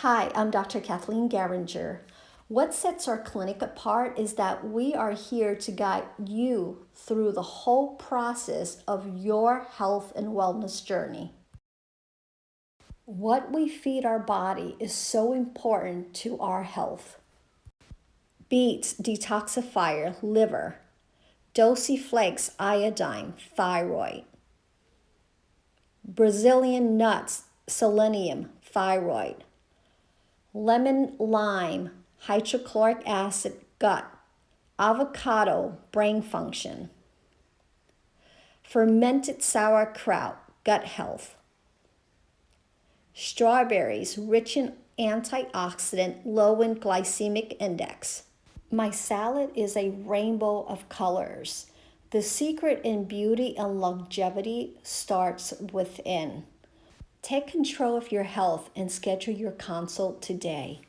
Hi, I'm Dr. Cathleen Gerenger. What sets our clinic apart is that we are here to guide you through the whole process of your health and wellness journey. What we feed our body is so important to our health. Beets detoxifier liver, Flakes iodine thyroid, Brazilian nuts selenium thyroid, lemon lime hydrochloric acid gut, avocado brain function, fermented sauerkraut gut health, strawberries rich in antioxidant, low in glycemic index. My salad is a rainbow of colors. The secret in beauty and longevity starts within. Take control of your health and schedule your consult today.